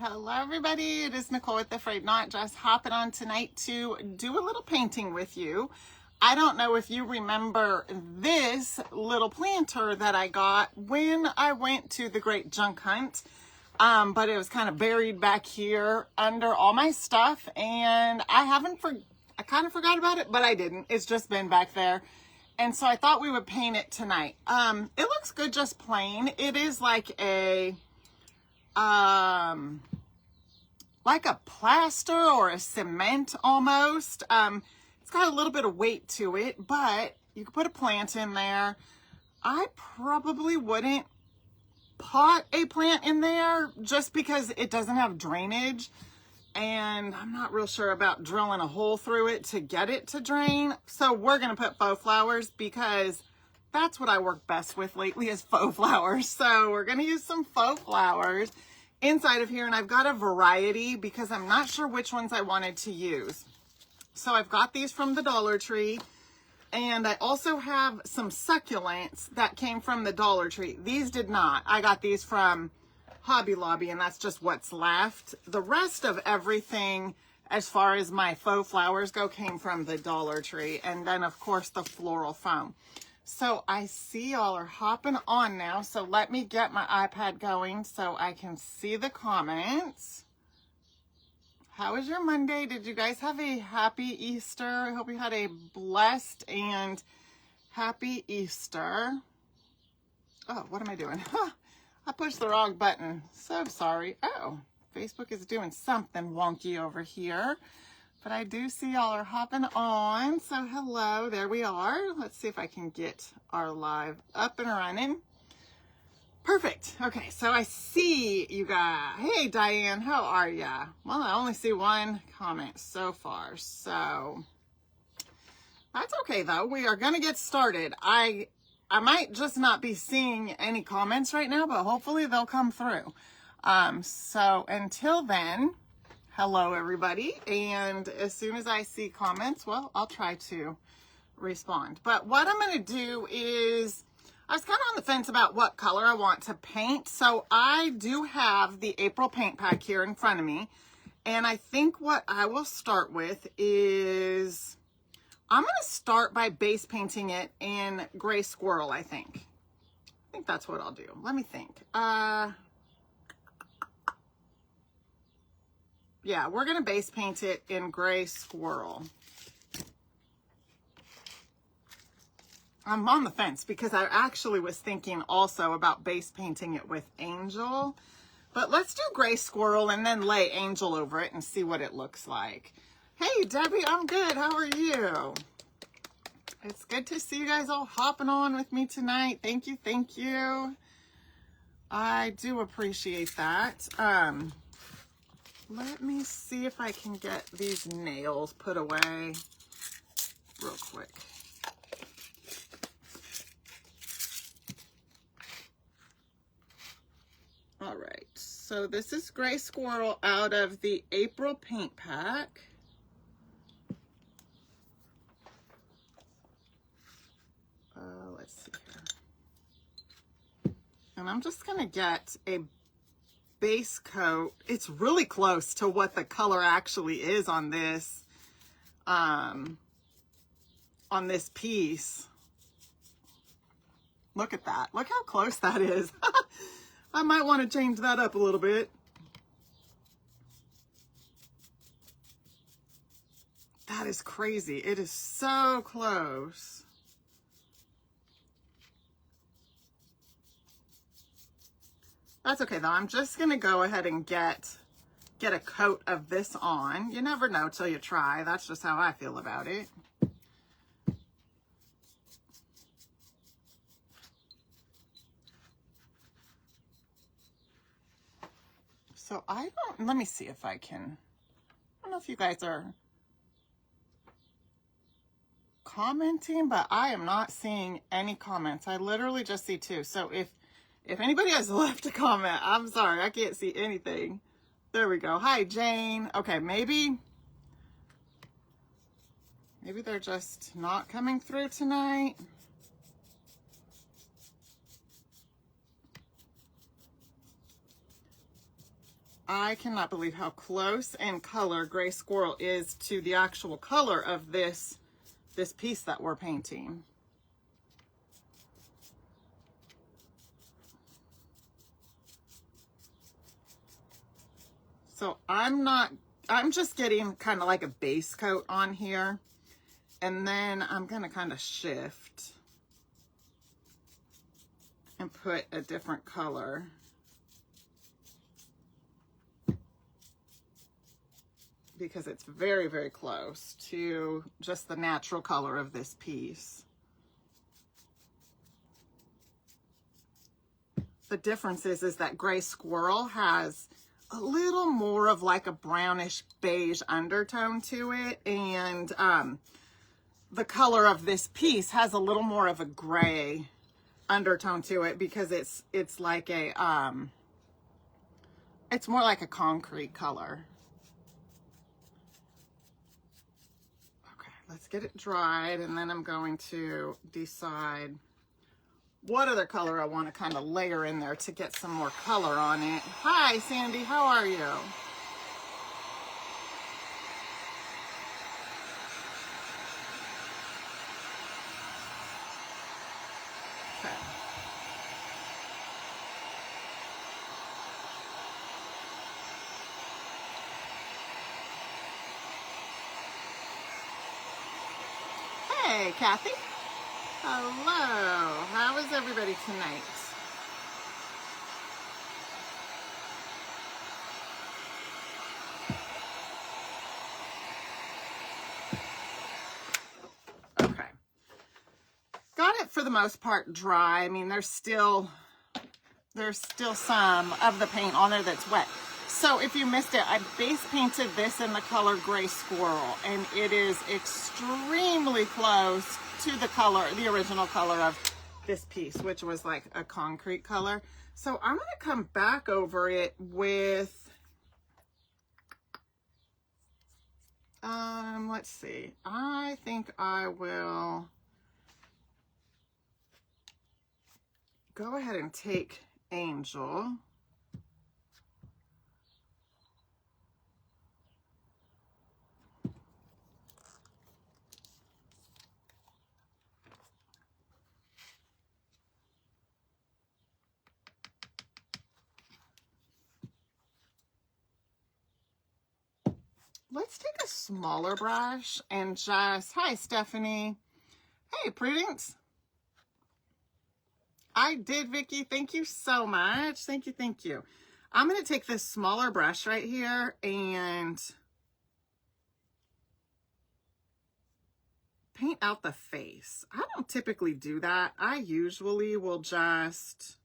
Hello everybody, it is Nicole with A-Frayed-Knot, just hopping on tonight to do a little painting with you. I don't know if you remember this little planter that I got when I went to the Great Junk Hunt, but it was kind of buried back here under all my stuff, and I kind of forgot about it, but I didn't. It's just been back there. And so I thought we would paint it tonight. It looks good just plain. It is like a plaster or a cement almost. It's got a little bit of weight to it, but you could put a plant in there. I probably wouldn't pot a plant in there just because it doesn't have drainage, and I'm not real sure about drilling a hole through it to get it to drain. So we're gonna put faux flowers because that's what I work best with lately, is faux flowers. So we're gonna use some faux flowers inside of here, and I've got a variety because I'm not sure which ones I wanted to use. So I've got these from the Dollar Tree, and I also have some succulents that came from the Dollar Tree. These did not. I got these from Hobby Lobby, and that's just what's left. The rest of everything, as far as my faux flowers go, came from the Dollar Tree, and then of course the floral foam. So I see y'all are hopping on now, so let me get my iPad going so I can see the comments. How was your Monday? Did you guys have a happy Easter? I hope you had a blessed and happy Easter. Oh, what am I doing? I pushed the wrong button. So sorry. Oh, Facebook is doing something wonky over here. But I do see y'all are hopping on. So hello, there we are. Let's see if I can get our live up and running. Perfect. Okay, so I see you guys. Hey, Diane, how are ya? Well, I only see one comment so far, so that's okay though. We are gonna get started. I might just not be seeing any comments right now, but hopefully they'll come through. So until then, hello everybody, and as soon as I see comments, well, I'll try to respond. But what I'm going to do is, I was kind of on the fence about what color I want to paint, so I do have the April paint pack here in front of me, and I think what I will start with is, I'm going to start by base painting it in Gray Squirrel, I think that's what I'll do. Let me think. Yeah, we're going to base paint it in Gray Squirrel. I'm on the fence because I actually was thinking also about base painting it with Angel. But let's do Gray Squirrel and then lay Angel over it and see what it looks like. Hey, Debbie, I'm good. How are you? It's good to see you guys all hopping on with me tonight. Thank you, thank you. I do appreciate that. Let me see if I can get these nails put away real quick. All right, so this is Gray Squirrel out of the April paint pack. Let's see here. And I'm just gonna get a base coat. It's really close to what the color actually is on this piece. Look at that. Look how close that is. I might want to change that up a little bit. That is crazy. It is so close. That's okay though. I'm just gonna go ahead and get a coat of this on. You never know till you try. That's just how I feel about it. So let me see if I can, I don't know if you guys are commenting, but I am not seeing any comments. I literally just see two. So if anybody has left a comment, I'm sorry, I can't see anything. There we go. Hi, Jane. Okay, maybe they're just not coming through tonight. I cannot believe how close in color Gray Squirrel is to the actual color of this piece that we're painting. So I'm just getting kind of like a base coat on here, and then I'm going to kind of shift and put a different color. Because it's very, very close to just the natural color of this piece. The difference is that Gray Squirrel has a little more of like a brownish beige undertone to it, and the color of this piece has a little more of a gray undertone to it, because it's like a it's more like a concrete color. Let's get it dried, and then I'm going to decide what other color I want to kind of layer in there to get some more color on it. Hi, Sandy, how are you? Okay. Hey, Kathy. Hello. How is everybody tonight? Okay. Got it for the most part dry. I mean, there's still some of the paint on there that's wet. So if you missed it, I base painted this in the color Gray Squirrel, and it is extremely close to the color, the original color of this piece, which was like a concrete color. So I'm going to come back over it with, let's see, I think I will go ahead and take Angel. Let's take a smaller brush and just, hi, Stephanie. Hey, Prudence. I did, Vicky. Thank you so much. Thank you, thank you. I'm going to take this smaller brush right here and paint out the face. I don't typically do that. I usually will just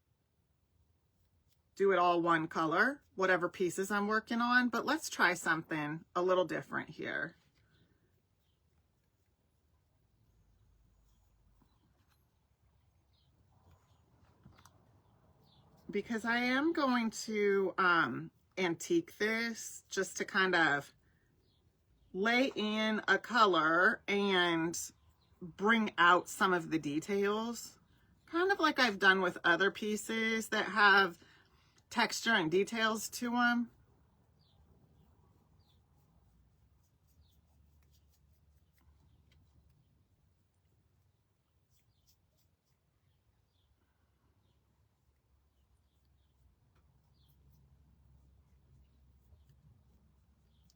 do it all one color, whatever pieces I'm working on, but let's try something a little different here. Because I am going to antique this just to kind of lay in a color and bring out some of the details, kind of like I've done with other pieces that have texture and details to them.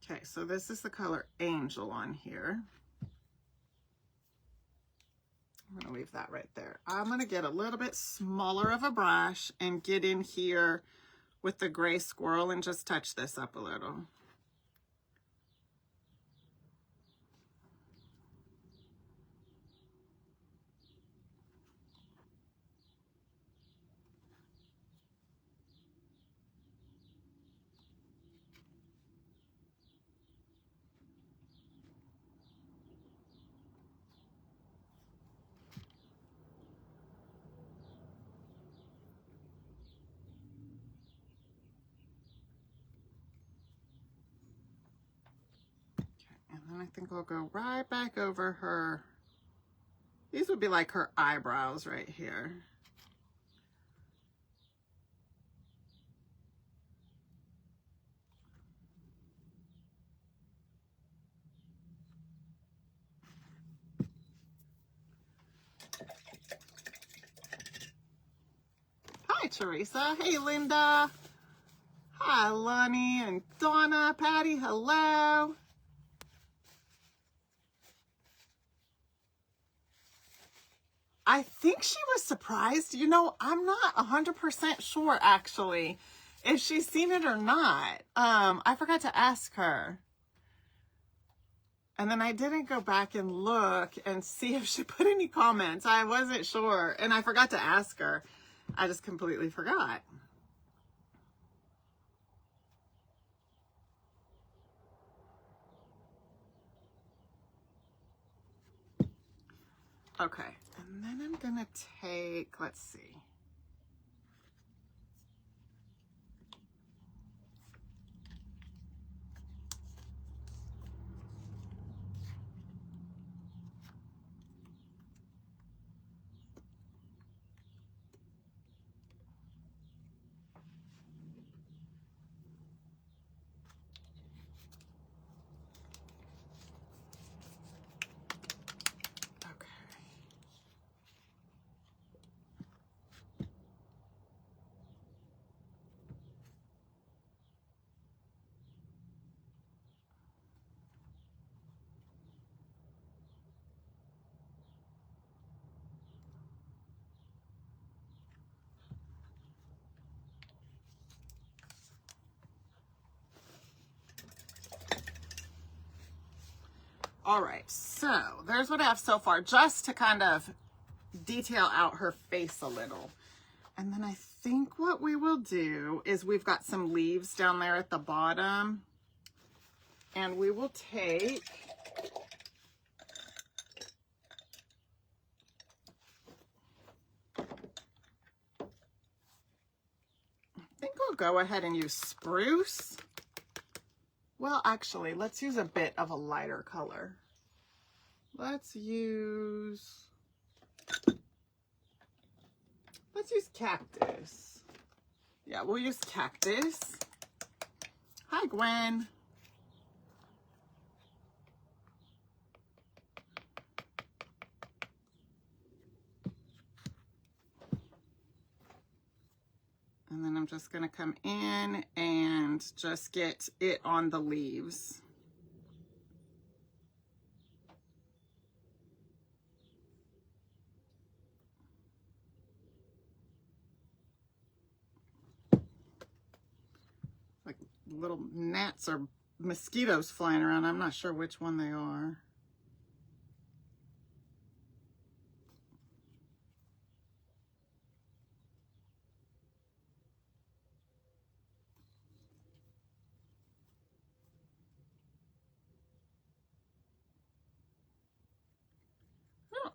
Okay, so this is the color Angel on here. I'm going to leave that right there. I'm going to get a little bit smaller of a brush and get in here with the Gray Squirrel and just touch this up a little. And then I think I'll go right back over her. These would be like her eyebrows right here. Teresa. Hey, Linda. Hi, Lonnie and Donna. Patty, hello. I think she was surprised. You know, I'm not 100% sure, actually, if she's seen it or not. I forgot to ask her. And then I didn't go back and look and see if she put any comments. I wasn't sure. And I forgot to ask her. I just completely forgot. Okay. And then I'm going to take, let's see. All right, so there's what I have so far, just to kind of detail out her face a little. And then I think what we will do is we've got some leaves down there at the bottom. And we will take I think we'll go ahead and use spruce. Well, actually, let's use a bit of a lighter color. Let's use cactus. Yeah, we'll use cactus. Hi, Gwen. And then I'm just going to come in and just get it on the leaves. Like little gnats or mosquitoes flying around. I'm not sure which one they are.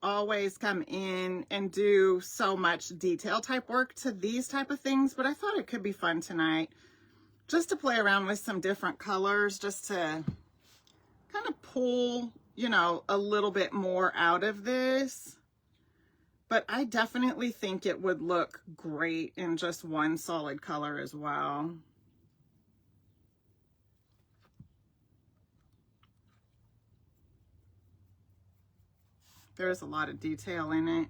Always come in and do so much detail type work to these type of things, but I thought it could be fun tonight just to play around with some different colors, just to kind of pull, you know, a little bit more out of this. But I definitely think it would look great in just one solid color as well. There's a lot of detail in it.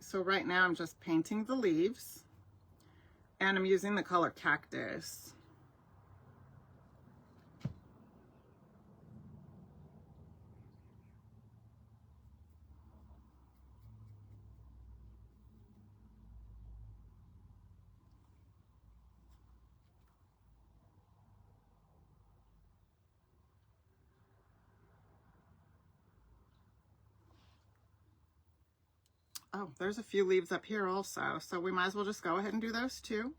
So right now I'm just painting the leaves and I'm using the color cactus. Oh, there's a few leaves up here also, so we might as well just go ahead and do those too.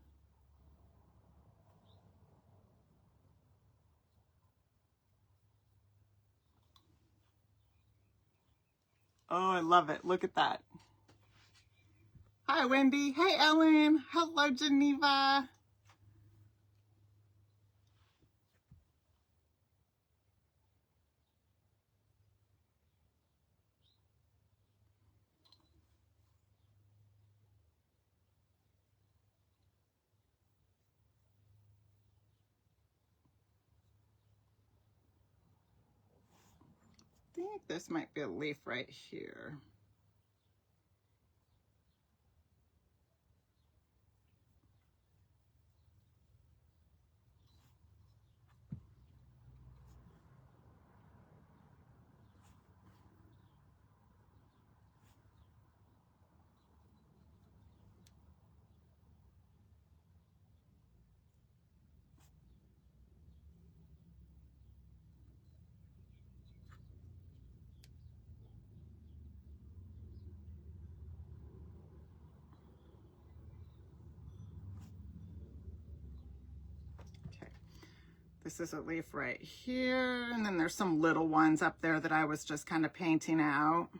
Oh, I love it. Look at that. Hi, Wendy. Hey, Ellen. Hello, Geneva. think this might be a leaf right here. This is a leaf right here, and then there's some little ones up there that I was just kind of painting out.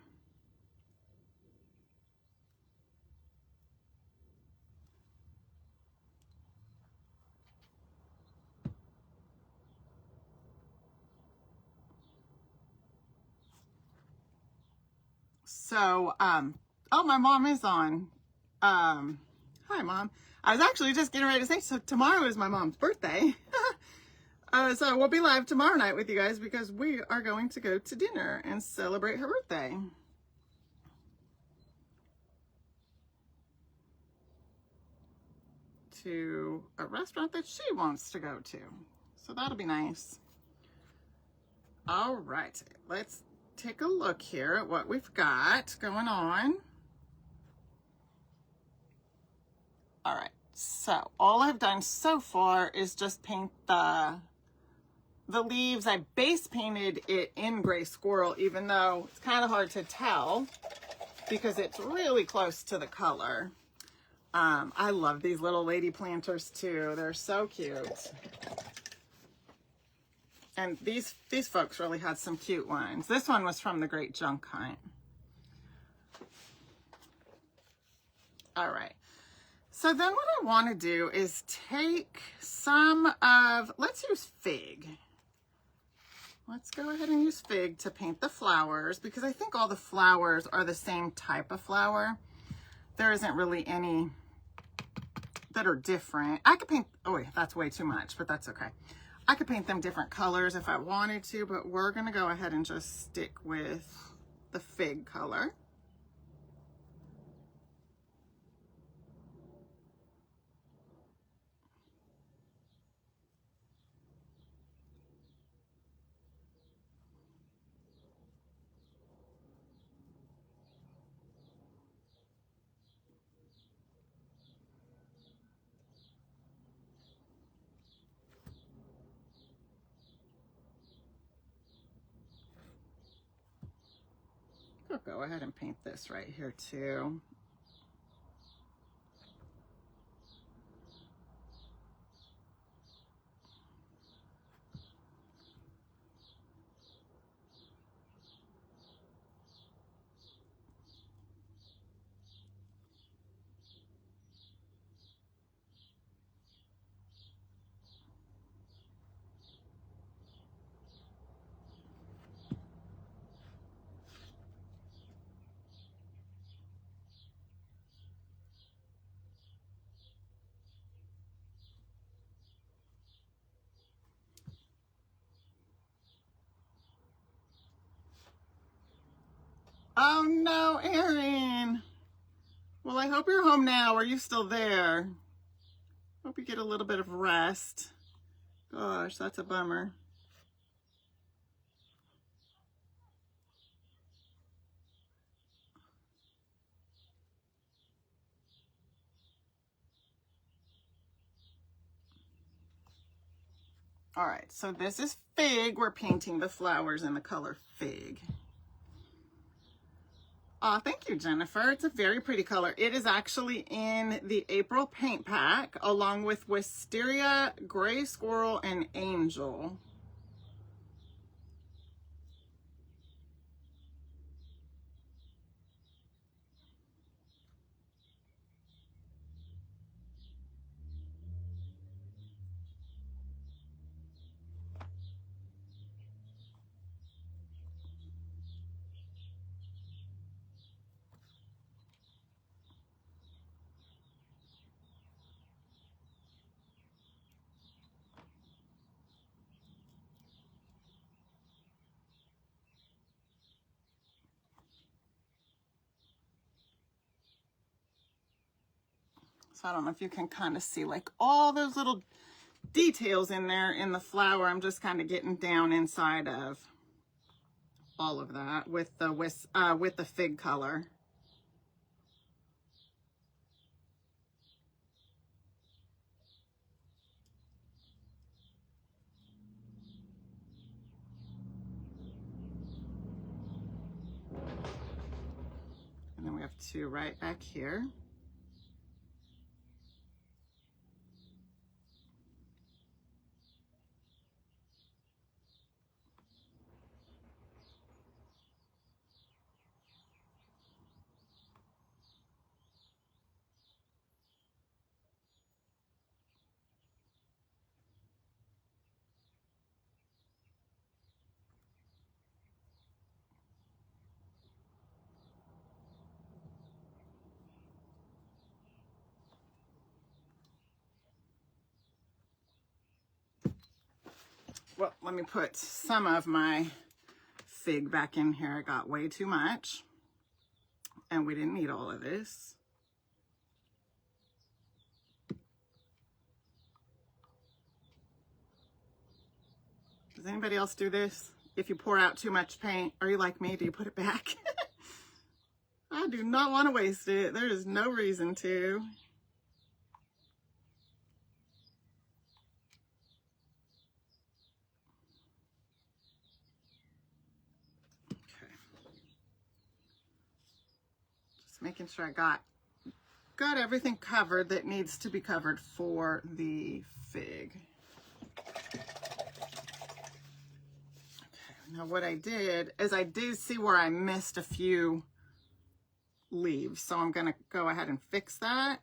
So, oh, my mom is on. Hi, Mom. I was actually just getting ready to say, so tomorrow is my mom's birthday. So we'll be live tomorrow night with you guys because we are going to go to dinner and celebrate her birthday. To a restaurant that she wants to go to. So that'll be nice. All right, let's take a look here at what we've got going on. All right, so all I've done so far is just paint the leaves. I base painted it in gray squirrel, even though it's kind of hard to tell because it's really close to the color. I love these little lady planters too. They're so cute. And these folks really had some cute ones. This one was from the Great Junk Hunt. All right. So then what I want to do is take some of, let's use Fig. Let's go ahead and use Fig to paint the flowers because I think all the flowers are the same type of flower. There isn't really any that are different. I could paint, oh wait, that's way too much, but that's okay. I could paint them different colors if I wanted to, but we're gonna go ahead and just stick with the Fig color. I'll go ahead and paint this right here too. Oh no, Erin. Well, I hope you're home now. Are you still there? Hope you get a little bit of rest. Gosh, that's a bummer. All right, so this is Fig. We're painting the flowers in the color Fig. Oh, thank you, Jennifer. It's a very pretty color. It is actually in the April paint pack along with Wisteria, Gray Squirrel, and Angel. So I don't know if you can kind of see like all those little details in there in the flower. I'm just kind of getting down inside of all of that with the fig color. And then we have two right back here. Well, let me put some of my fig back in here. I got way too much, and we didn't need all of this. Does anybody else do this? If you pour out too much paint, are you like me? Do you put it back? I do not want to waste it. There is no reason to. Okay. Just making sure I got everything covered that needs to be covered for the fig. Now what I did is I did see where I missed a few leaves, so I'm gonna go ahead and fix that.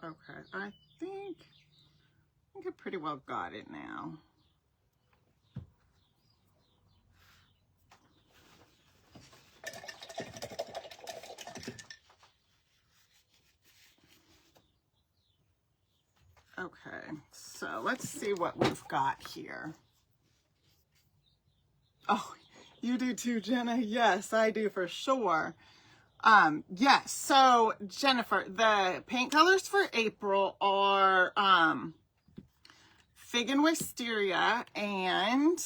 Okay, I think I pretty well got it now. Okay, so let's see what we've got here. Oh, you do too, Jenna. Yes, I do for sure. Yes, so Jennifer, the paint colors for April are Fig and Wisteria and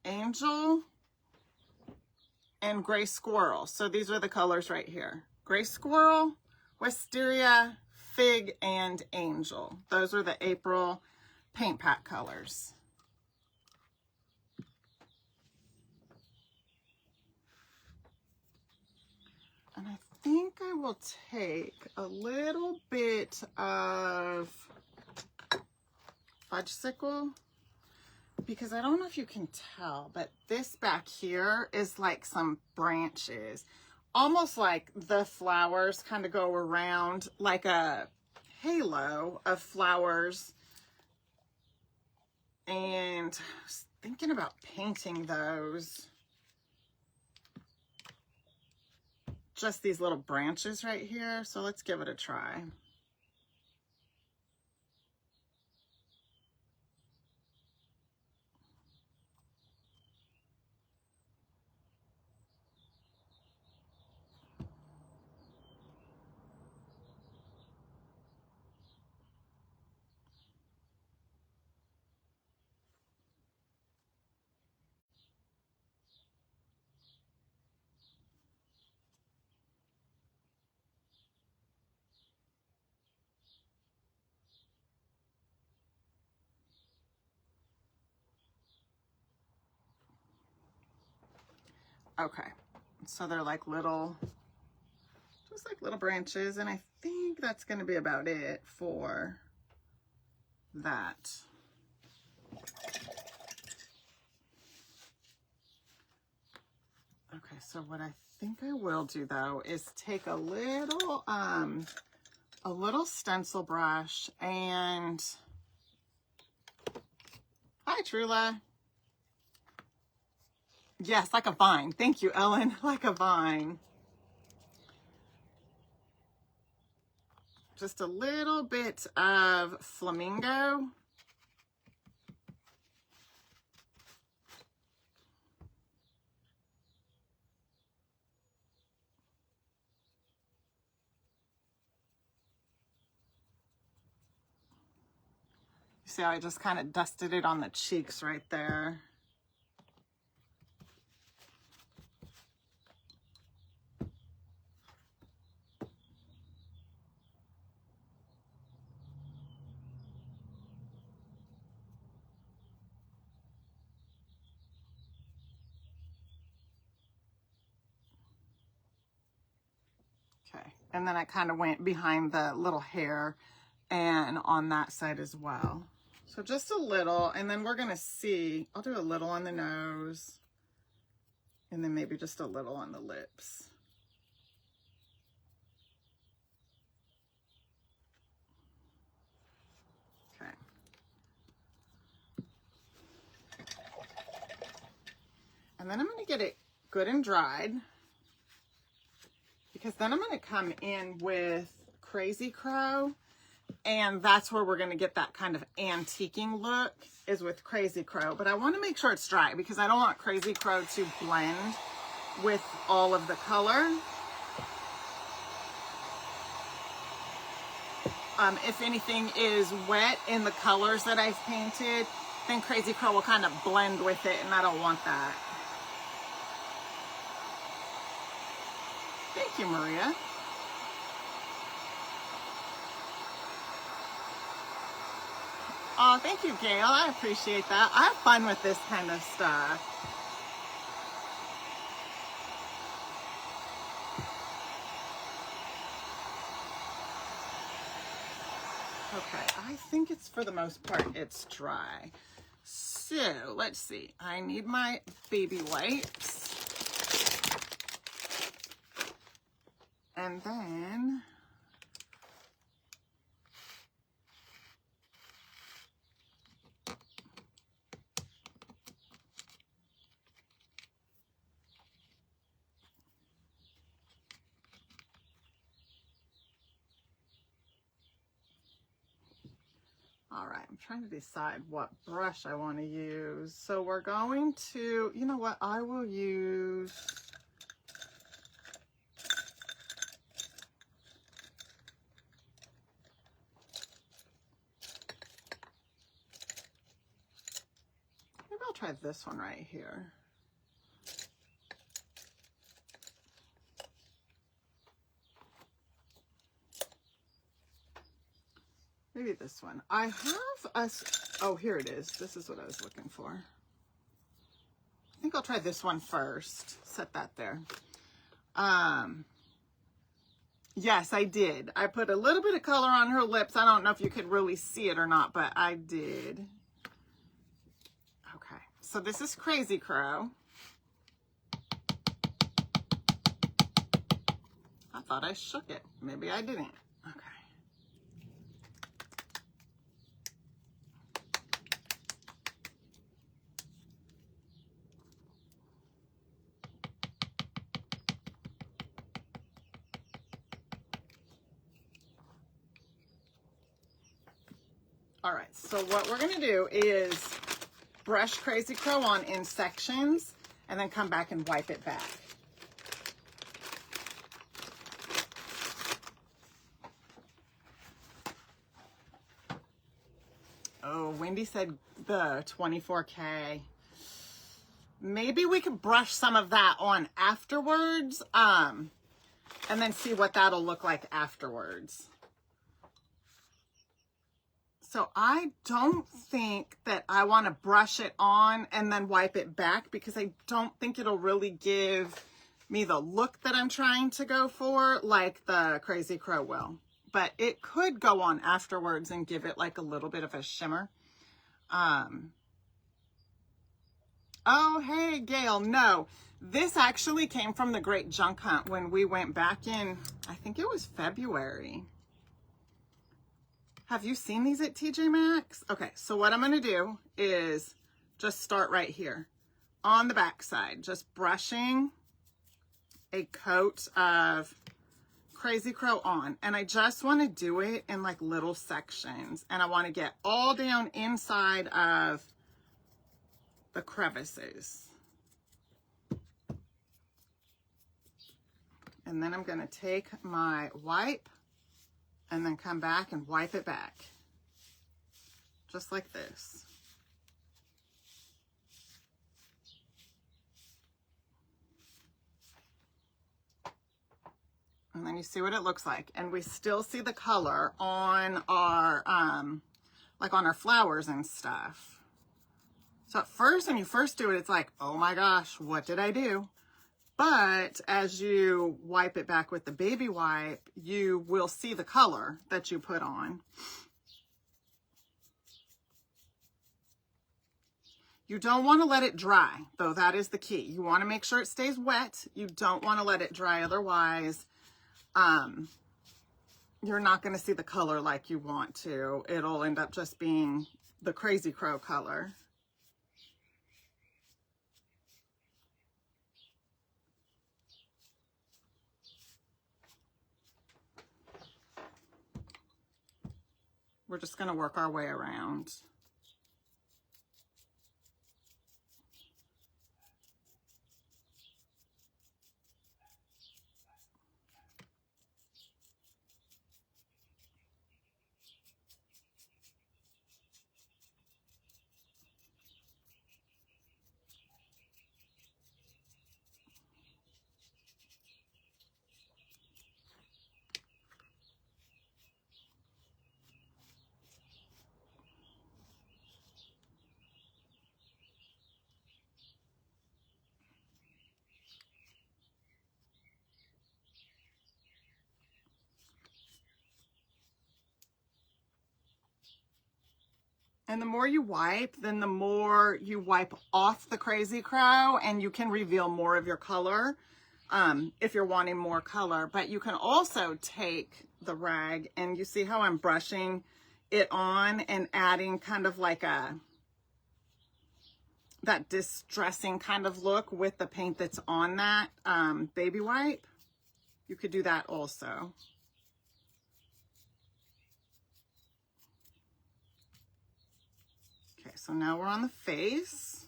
Angel and Gray Squirrel. So these are the colors right here. Gray Squirrel, Wisteria, Fig, and Angel. Those are the April paint pack colors. And I think I will take a little bit of Fudgesicle, because I don't know if you can tell, but this back here is like some branches, almost like the flowers kind of go around like a halo of flowers. And I was thinking about painting those. Just these little branches right here. So let's give it a try. Okay, so they're like little, just like little branches, and I think that's going to be about it for that. Okay, so what I think I will do though is take a little stencil brush and, hi Trula. Yes, like a vine. Thank you, Ellen. Like a vine. Just a little bit of flamingo. You see how I just kind of dusted it on the cheeks right there. Okay, and then I kind of went behind the little hair and on that side as well. So just a little, and then we're gonna see, I'll do a little on the nose and then maybe just a little on the lips. Okay. And then I'm gonna get it good and dried, because then I'm going to come in with Crazy Crow, and that's where we're going to get that kind of antiquing look, is with Crazy Crow. But I want to make sure it's dry because I don't want Crazy Crow to blend with all of the color. If anything is wet in the colors that I've painted, then Crazy Crow will kind of blend with it, and I don't want that. Thank you, Maria. Oh, thank you, Gail. I appreciate that. I have fun with this kind of stuff. Okay, I think it's, for the most part, it's dry. So, let's see. I need my baby wipes. And then all right, I'm trying to decide what brush I want to use. So we're going to, you know what, I will use, maybe I'll try this one right here. Maybe this one. I have a, oh, here it is. This is what I was looking for. I think I'll try this one first. Set that there. Yes, I did. I put a little bit of color on her lips. I don't know if you could really see it or not, but I did. Okay, so this is Crazy Crow. I thought I shook it. Maybe I didn't. Okay. All right, so what we're gonna do is brush Crazy Crow on in sections and then come back and wipe it back. Oh, Wendy said the 24K. Maybe we could brush some of that on afterwards, and then see what that'll look like afterwards. So I don't think that I want to brush it on and then wipe it back, because I don't think it'll really give me the look that I'm trying to go for like the Crazy Crow will. But it could go on afterwards and give it like a little bit of a shimmer. Oh, hey, Gail. No, this actually came from the Great Junk Hunt when we went back in, I think it was February. Have you seen these at TJ Maxx? Okay, so what I'm going to do is just start right here on the back side, just brushing a coat of Crazy Crow on. And I just want to do it in like little sections. And I want to get all down inside of the crevices. And then I'm going to take my wipe and then come back and wipe it back. Just like this. And then you see what it looks like. And we still see the color on our, like on our flowers and stuff. So at first, when you first do it, it's like, oh my gosh, what did I do? But as you wipe it back with the baby wipe, you will see the color that you put on. You don't want to let it dry, though. That is the key. You want to make sure it stays wet. You don't want to let it dry. Otherwise, you're not going to see the color like you want to. It'll end up just being the Crazy Crow color. We're just going to work our way around. And the more you wipe, then the more you wipe off the Crazy Crow, and you can reveal more of your color if you're wanting more color. But you can also take the rag, and you see how I'm brushing it on and adding kind of like that distressing kind of look with the paint that's on that baby wipe. You could do that also. Okay, so now we're on the face.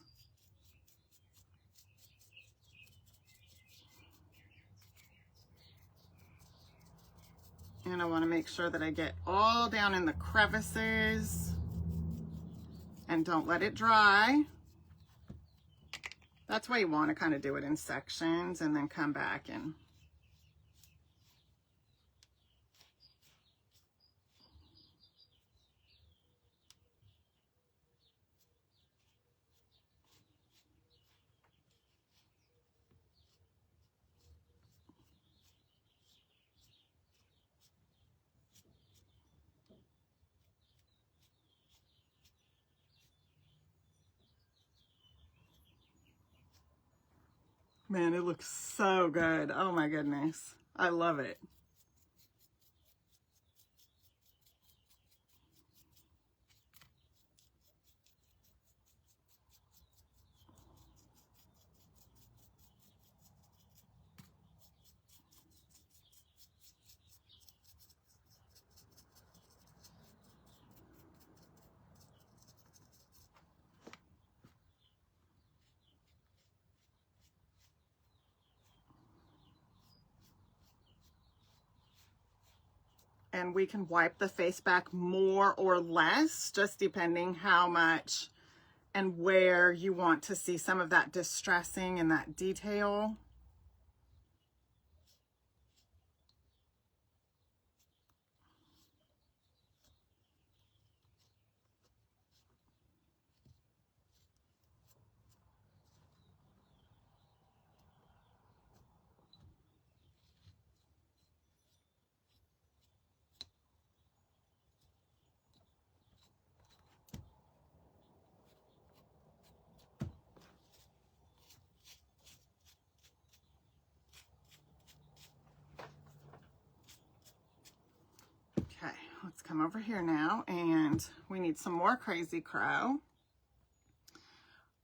And I want to make sure that I get all down in the crevices and don't let it dry. That's why you want to kind of do it in sections and then come back and man, it looks so good. Oh my goodness. I love it. And we can wipe the face back more or less, just depending how much and where you want to see some of that distressing and that detail. come over here now, and we need some more Crazy Crow.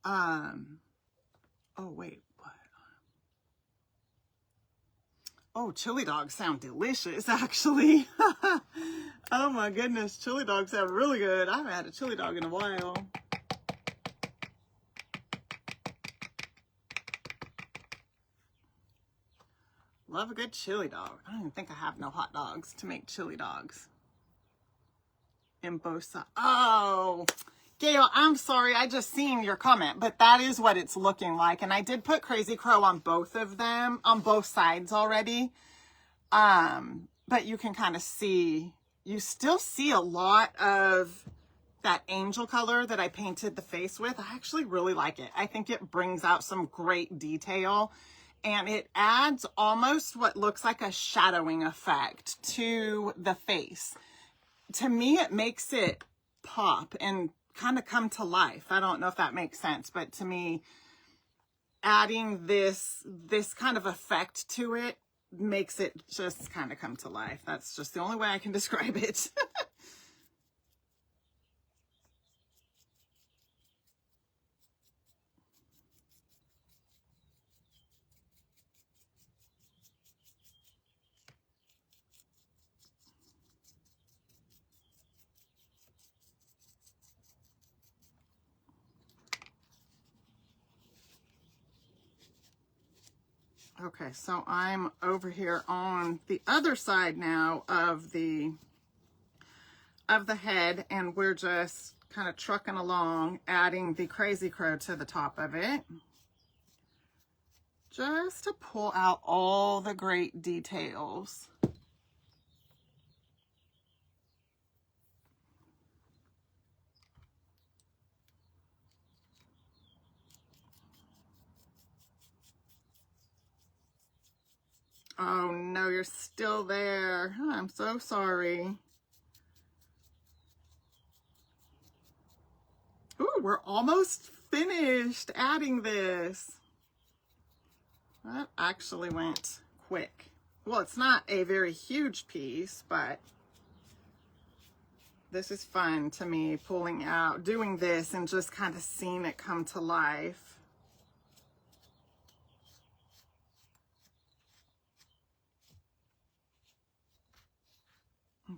Oh, wait, what? Oh, chili dogs sound delicious, actually. Oh my goodness, chili dogs sound really good. I haven't had a chili dog in a while. Love a good chili dog. I don't even think I have no hot dogs to make chili dogs. In both sides. Oh, Gail, I'm sorry. I just seen your comment, but that is what it's looking like. And I did put Crazy Crow on both of them, on both sides already. But you can kind of see, you still see a lot of that angel color that I painted the face with. I actually really like it. I think it brings out some great detail. And it adds almost what looks like a shadowing effect to the face. To me, it makes it pop and kind of come to life. I don't know if that makes sense, but to me, adding this kind of effect to it makes it just kind of come to life. That's just the only way I can describe it. Okay, so I'm over here on the other side now of the head, and we're just kind of trucking along, adding the Crazy Crow to the top of it, just to pull out all the great details. Oh no, you're still there. I'm so sorry. Ooh, we're almost finished adding this. That actually went quick. Well, it's not a very huge piece, but this is fun to me, pulling out, doing this and just kind of seeing it come to life.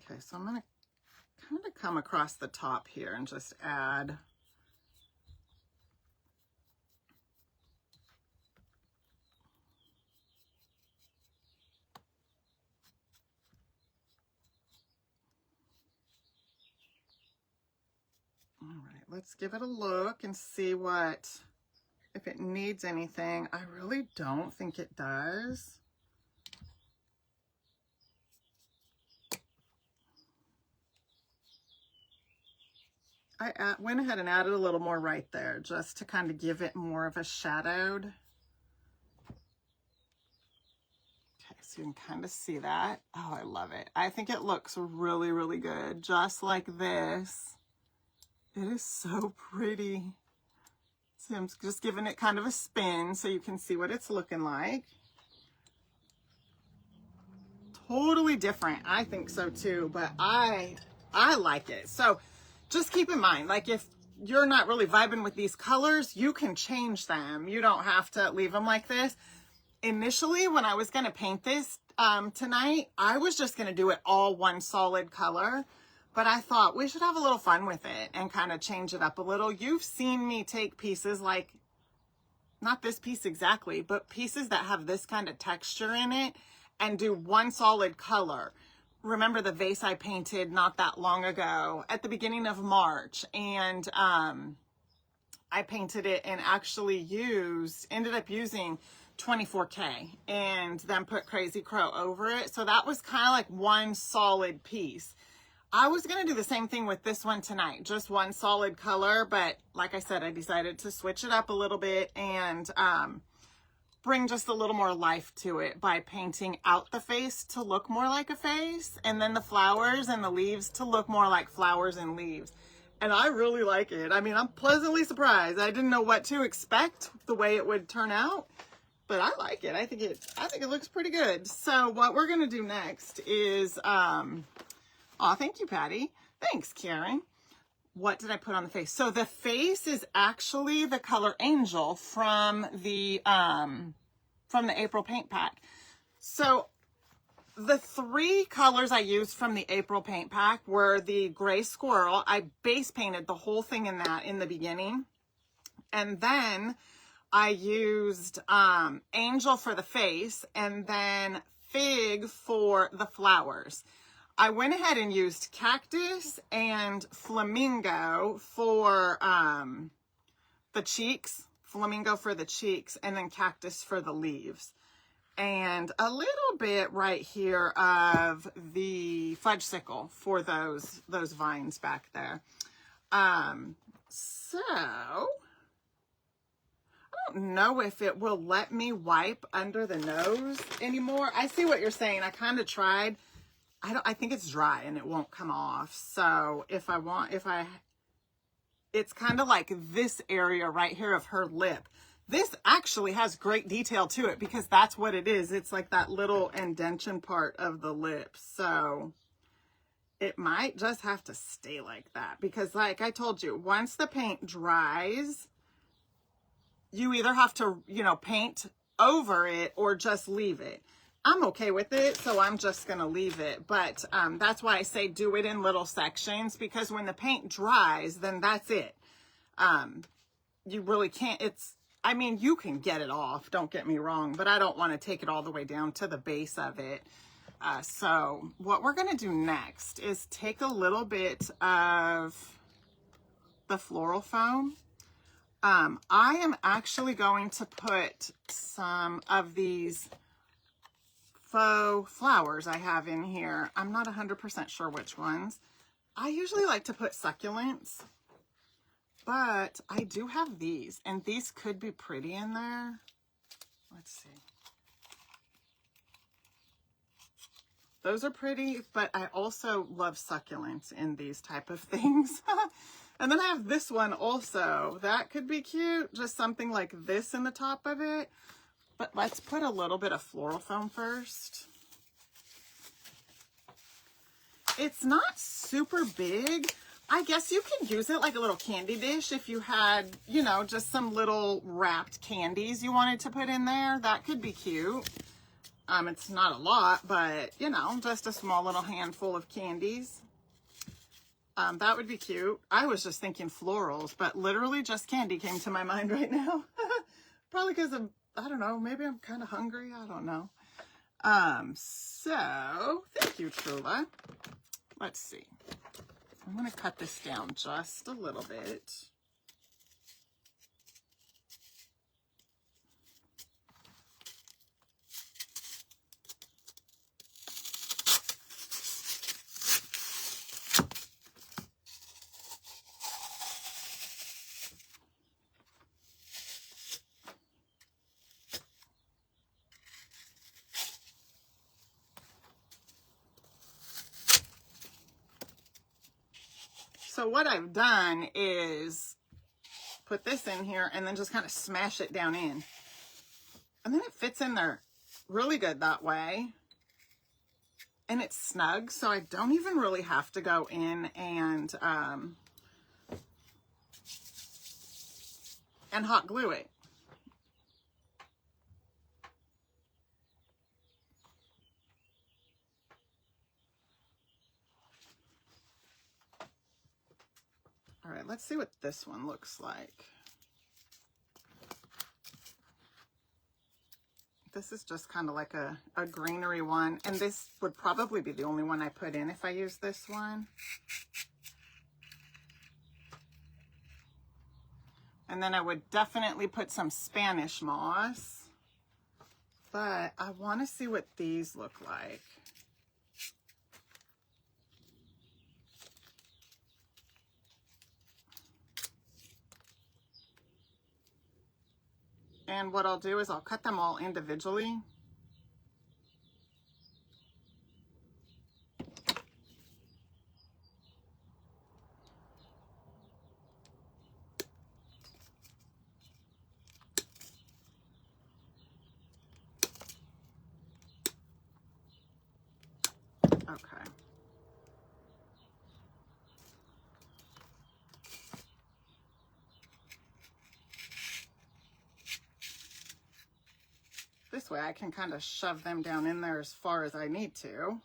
Okay, so I'm going to kind of come across the top here and just add all right, let's give it a look and see if it needs anything. I really don't think it does. I went ahead and added a little more right there just to kind of give it more of a shadowed. Okay, so you can kind of see that. Oh, I love it. I think it looks really, really good, just like this. It is so pretty. So I'm just giving it kind of a spin so you can see what it's looking like. Totally different. I think so too, but I like it. So just keep in mind, like if you're not really vibing with these colors, you can change them. You don't have to leave them like this. Initially, when I was going to paint this tonight, I was just going to do it all one solid color. But I thought we should have a little fun with it and kind of change it up a little. You've seen me take pieces like, not this piece exactly, but pieces that have this kind of texture in it and do one solid color. Remember the vase I painted not that long ago at the beginning of March, and I painted it and actually ended up using 24K and then put Crazy Crow over it. So that was kind of like one solid piece. I was going to do the same thing with this one tonight, just one solid color, but like I said, I decided to switch it up a little bit and bring just a little more life to it by painting out the face to look more like a face, and then the flowers and the leaves to look more like flowers and leaves. And I really like it. I mean, I'm pleasantly surprised. I didn't know what to expect, the way it would turn out, but I like it. I think it looks pretty good. So what we're going to do next is Oh, thank you, Patty. Thanks, Karen. What did I put on the face? So the face is actually the color Angel from the April paint pack. So the three colors I used from the April paint pack were the gray squirrel. I base painted the whole thing in that in the beginning. And then I used Angel for the face and then Fig for the flowers. I went ahead and used Cactus and Flamingo for the cheeks. Flamingo for the cheeks and then Cactus for the leaves. And a little bit right here of the fudgesicle for those vines back there. So I don't know if it will let me wipe under the nose anymore. I see what you're saying. I kind of tried. I think it's dry and it won't come off. So it's kind of like this area right here of her lip. This actually has great detail to it because that's what it is. It's like that little indentation part of the lip. So it might just have to stay like that because like I told you, once the paint dries, you either have to, paint over it or just leave it. I'm okay with it, so I'm just going to leave it. But that's why I say do it in little sections because when the paint dries, then that's it. You really can't, you can get it off, don't get me wrong, but I don't want to take it all the way down to the base of it. So what we're going to do next is take a little bit of the floral foam. I am actually going to put some of these faux flowers I have in here. I'm not 100% sure which ones. I usually like to put succulents. But I do have these, and these could be pretty in there. Let's see. Those are pretty, but I also love succulents in these type of things. And then I have this one also. That could be cute, just something like this in the top of it. But let's put a little bit of floral foam first. It's not super big. I guess you can use it like a little candy dish if you had, just some little wrapped candies you wanted to put in there. That could be cute. It's not a lot, but, just a small little handful of candies. That would be cute. I was just thinking florals, but literally just candy came to my mind right now. Probably because I don't know, maybe I'm kind of hungry. I don't know. So thank you, Trula. Let's see. I'm going to cut this down just a little bit. So what I've done is put this in here and then just kind of smash it down in. And then it fits in there really good that way. And it's snug, so I don't even really have to go in and hot glue it. All right, let's see what this one looks like. This is just kind of like a greenery one, and this would probably be the only one I put in if I use this one. And then I would definitely put some Spanish moss, but I want to see what these look like. And what I'll do is I'll cut them all individually. Okay. way I can kind of shove them down in there as far as I need to.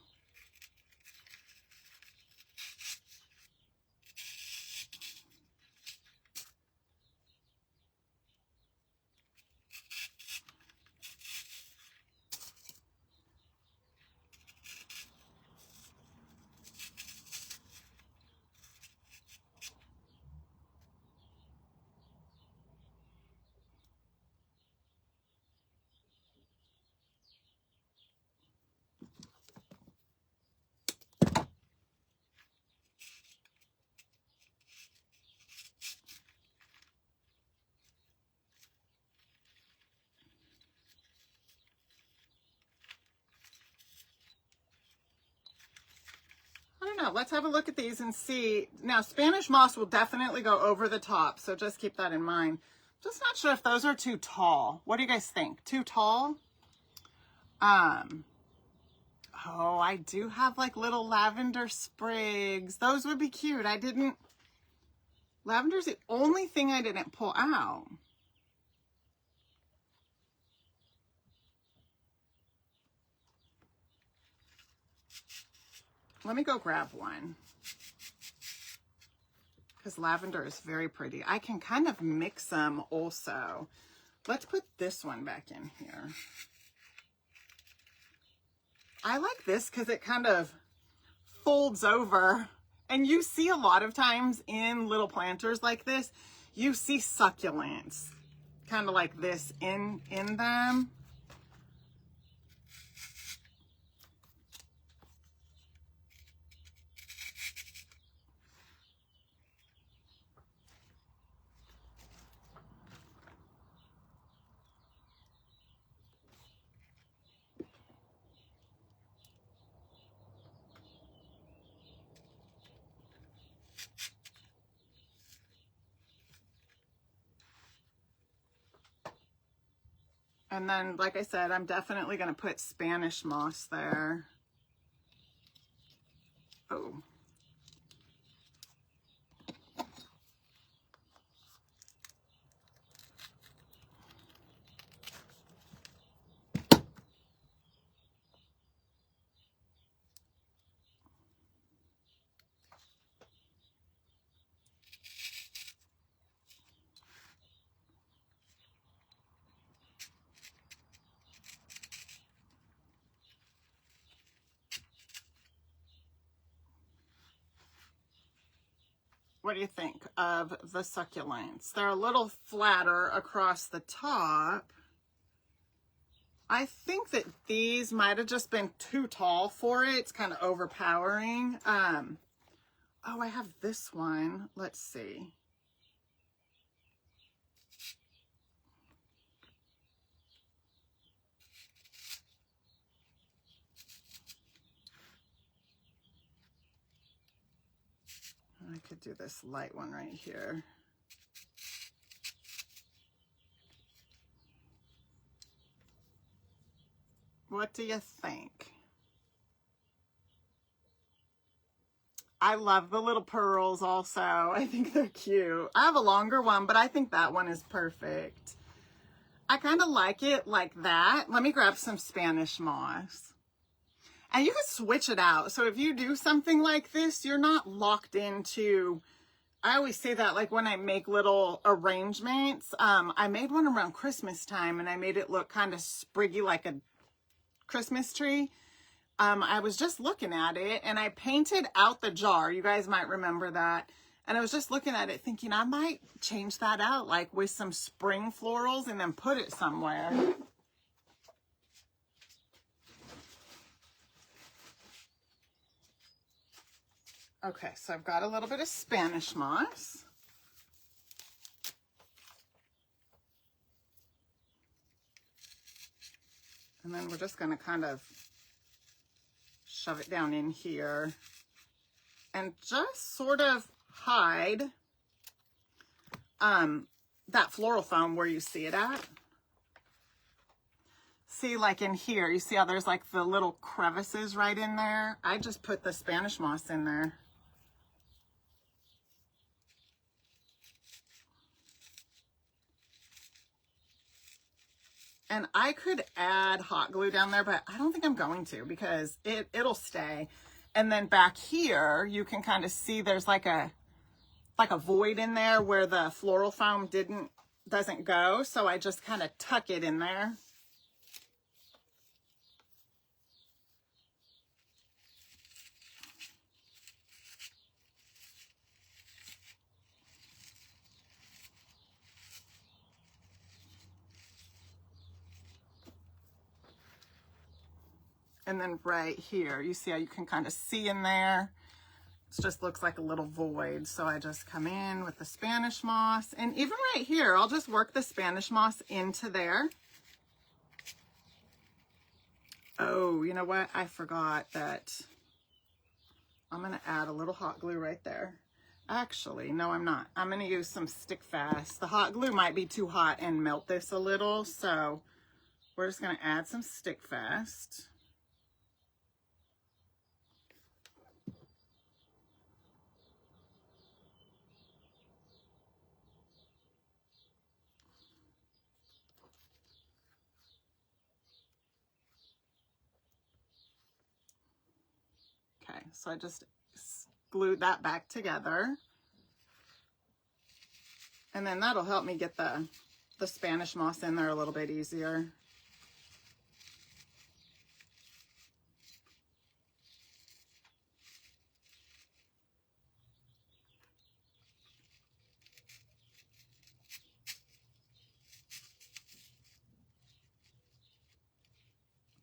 I don't know. Let's have a look at these and see. Now, Spanish moss will definitely go over the top, so just keep that in mind. Just not sure if those are too tall. What do you guys think? Too tall? Oh, I do have like little lavender sprigs. Those would be cute. Lavender's the only thing I didn't pull out. Let me go grab one, because lavender is very pretty. I can kind of mix them also. Let's put this one back in here. I like this because it kind of folds over, and you see a lot of times in little planters like this, you see succulents kind of like this in them. And then, like I said, I'm definitely going to put Spanish moss there. Oh. What do you think of the succulents? They're a little flatter across the top. I think that these might have just been too tall for it. It's kind of overpowering. Oh, I have this one. Let's see. I could do this light one right here. What do you think? I love the little pearls also. I think they're cute. I have a longer one, but I think that one is perfect. I kind of like it like that. Let me grab some Spanish moss. And you can switch it out. So if you do something like this, you're not locked into, I always say that like when I make little arrangements. I made one around Christmas time and I made it look kind of spriggy like a Christmas tree. I was just looking at it and I painted out the jar. You guys might remember that. And I was just looking at it thinking I might change that out like with some spring florals and then put it somewhere. Okay, so I've got a little bit of Spanish moss. And then we're just going to kind of shove it down in here and just sort of hide that floral foam where you see it at. See, like in here, you see how there's like the little crevices right in there? I just put the Spanish moss in there. And I could add hot glue down there, but I don't think I'm going to because it'll stay. And then back here, you can kind of see there's like a void in there where the floral foam doesn't go. So I just kind of tuck it in there. And then right here, you see how you can kind of see in there. It just looks like a little void. So I just come in with the Spanish moss. And even right here, I'll just work the Spanish moss into there. Oh, you know what? I forgot that I'm going to add a little hot glue right there. Actually, no, I'm not. I'm going to use some Stick Fast. The hot glue might be too hot and melt this a little. So we're just going to add some Stick Fast. Okay, so I just glued that back together. And then that'll help me get the Spanish moss in there a little bit easier.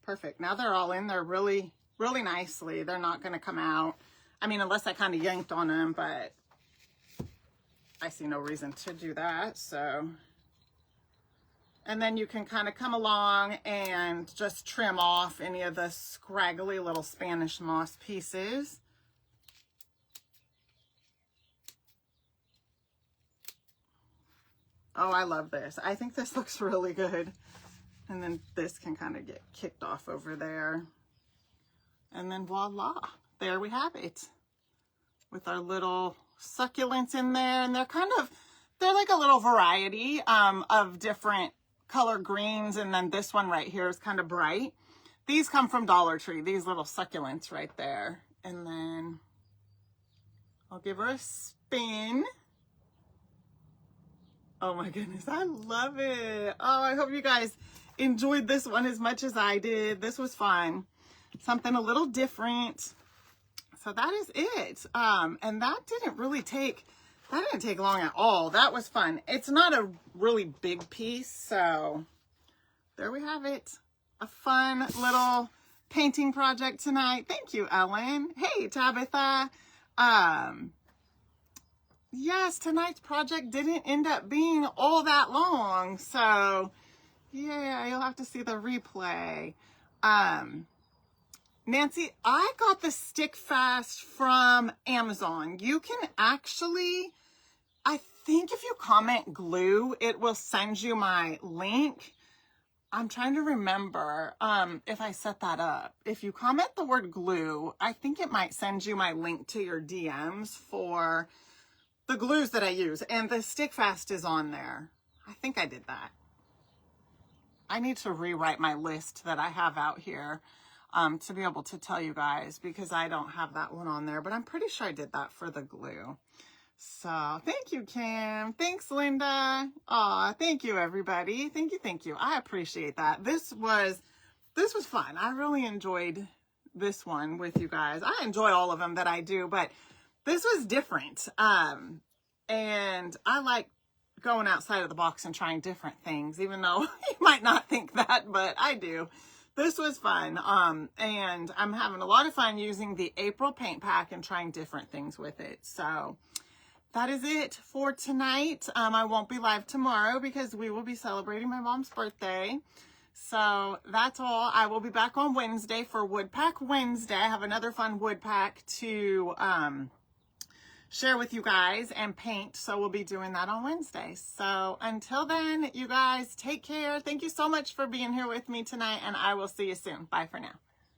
Perfect. Now they're all in there really nicely. They're not going to come out. I mean, unless I kind of yanked on them, but I see no reason to do that. So, and then you can kind of come along and just trim off any of the scraggly little Spanish moss pieces. Oh, I love this. I think this looks really good. And then this can kind of get kicked off over there. And then voila, there we have it. With our little succulents in there. And they're like a little variety of different color greens. And then this one right here is kind of bright. These come from Dollar Tree, these little succulents right there. And then I'll give her a spin. Oh my goodness, I love it. Oh, I hope you guys enjoyed this one as much as I did. This was fun. Something a little different. So that is it. And that didn't take long at all. That was fun. It's not a really big piece. So there we have it. A fun little painting project tonight. Thank you, Ellen. Hey, Tabitha. Yes, tonight's project didn't end up being all that long. So yeah, you'll have to see the replay. Nancy, I got the Stick Fast from Amazon. You can actually, I think if you comment glue, it will send you my link. I'm trying to remember if I set that up. If you comment the word glue, I think it might send you my link to your DMs for the glues that I use. And the Stick Fast is on there. I think I did that. I need to rewrite my list that I have out here to be able to tell you guys, because I don't have that one on there, but I'm pretty sure I did that for the glue. So thank you, Kim. Thanks, Linda. Aw, thank you, everybody. Thank you. I appreciate that. This was fun. I really enjoyed this one with you guys. I enjoy all of them that I do, but this was different. And I like going outside of the box and trying different things, even though you might not think that, but I do. This was fun. And I'm having a lot of fun using the April paint pack and trying different things with it. So that is it for tonight. I won't be live tomorrow because we will be celebrating my mom's birthday. So that's all. I will be back on Wednesday for Wood Pack Wednesday. I have another fun wood pack to share with you guys and paint. So we'll be doing that on Wednesday. So until then, you guys take care. Thank you so much for being here with me tonight, and I will see you soon. Bye for now.